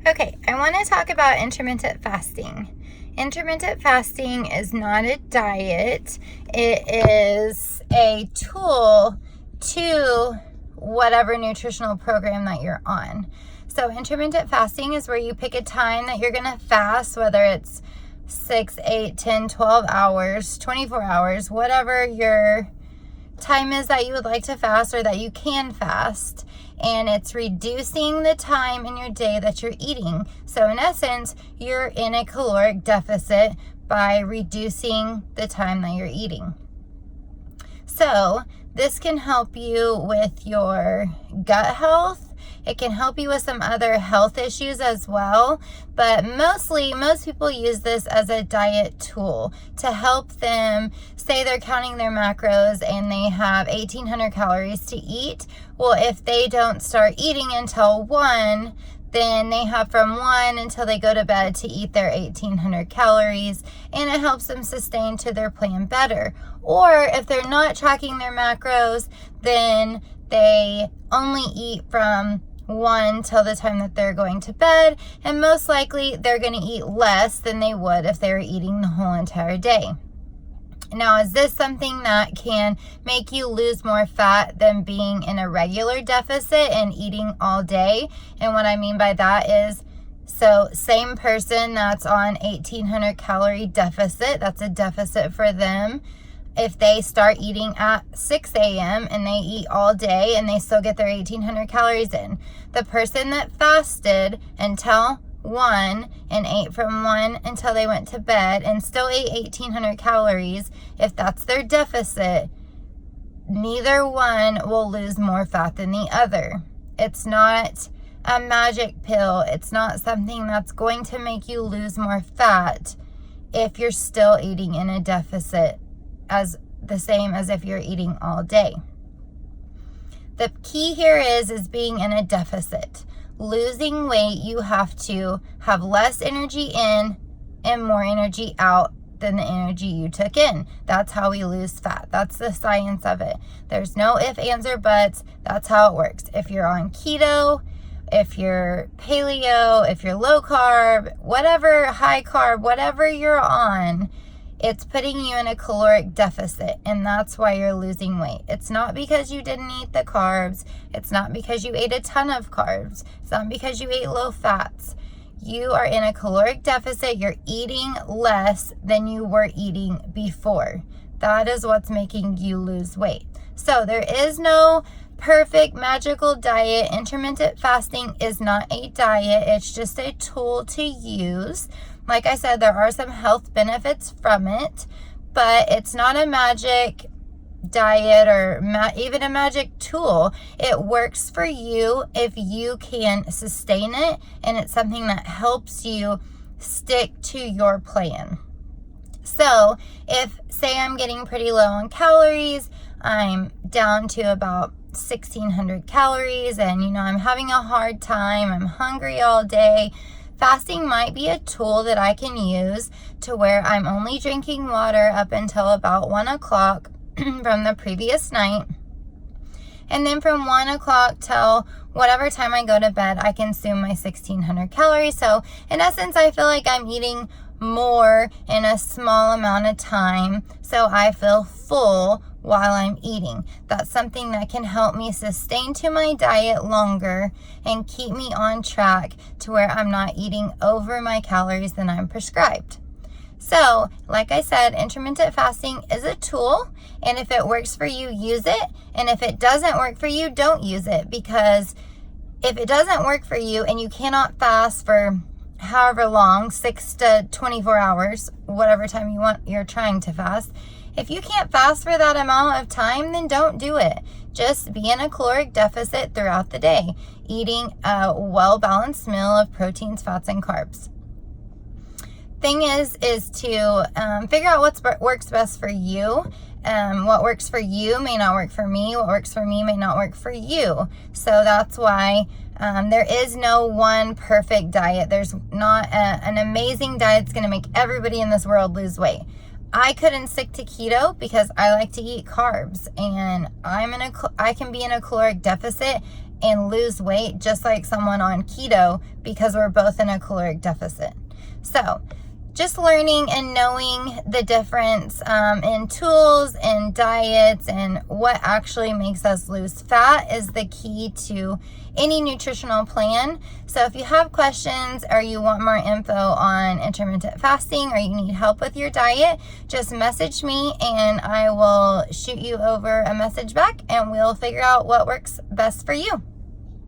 Okay, I want to talk about intermittent fasting. Intermittent fasting is not a diet. It is a tool to whatever nutritional program that you're on. So intermittent fasting is where you pick a time that you're going to fast, whether it's 6, 8, 10, 12 hours, 24 hours, whatever your time is that you would like to fast or that you can fast. And it's reducing the time in your day that you're eating. So in essence, you're in a caloric deficit by reducing the time that you're eating. So this can help you with your gut health. It can help you with some other health issues as well. But mostly, most people use this as a diet tool to help them. Say they're counting their macros and they have 1,800 calories to eat. Well, if they don't start eating until 1, then they have from 1 until they go to bed to eat their 1,800 calories, and it helps them sustain to their plan better. Or if they're not tracking their macros, then they only eat from 1 till the time that they're going to bed, and most likely they're going to eat less than they would if they were eating the whole entire day. Now, is this something that can make you lose more fat than being in a regular deficit and eating all day? And what I mean by that is, so same person that's on 1,800 calorie deficit, that's a deficit for them. If they start eating at 6 a.m. and they eat all day and they still get their 1,800 calories in, the person that fasted until 1 and ate from 1 until they went to bed and still ate 1,800 calories, if that's their deficit, neither one will lose more fat than the other. It's not a magic pill. It's not something that's going to make you lose more fat if you're still eating in a deficit, as the same as if you're eating all day. The key here is being in a deficit. Losing weight, you have to have less energy in and more energy out than the energy you took in. That's how we lose fat. That's the science of it. There's no ifs, ands, or buts. That's how it works. If you're on keto, if you're paleo, if you're low carb, whatever, high carb, whatever you're on, it's putting you in a caloric deficit, and that's why you're losing weight. It's not because you didn't eat the carbs. It's not because you ate a ton of carbs. It's not because you ate low fats. You are in a caloric deficit. You're eating less than you were eating before. That is what's making you lose weight. So there is no perfect magical diet. Intermittent fasting is not a diet. It's just a tool to use. Like I said, there are some health benefits from it, but it's not a magic diet or even a magic tool. It works for you if you can sustain it, and it's something that helps you stick to your plan. So if, say, I'm getting pretty low on calories, I'm down to about 1,600 calories, and I'm having a hard time, I'm hungry all day, fasting might be a tool that I can use to where I'm only drinking water up until about 1 o'clock from the previous night. And then from 1 o'clock till whatever time I go to bed, I consume my 1,600 calories. So in essence, I feel like I'm eating more in a small amount of time, so I feel full while I'm eating. That's something that can help me sustain to my diet longer and keep me on track to where I'm not eating over my calories than I'm prescribed. So, like I said, intermittent fasting is a tool, and if it works for you, use it. And if it doesn't work for you, don't use it, because if it doesn't work for you and you cannot fast for however long, 6 to 24 hours, whatever time you're trying to fast, if you can't fast for that amount of time, then don't do it. Just be in a caloric deficit throughout the day, eating a well-balanced meal of proteins, fats, and carbs. Thing is to figure out what works best for you. What works for you may not work for me. What works for me may not work for you. So that's why there is no one perfect diet. There's not an amazing diet that's going to make everybody in this world lose weight. I couldn't stick to keto because I like to eat carbs, and I can be in a caloric deficit and lose weight just like someone on keto because we're both in a caloric deficit. So just learning and knowing the difference in tools and diets and what actually makes us lose fat is the key to any nutritional plan. So if you have questions or you want more info on intermittent fasting or you need help with your diet, just message me and I will shoot you over a message back and we'll figure out what works best for you.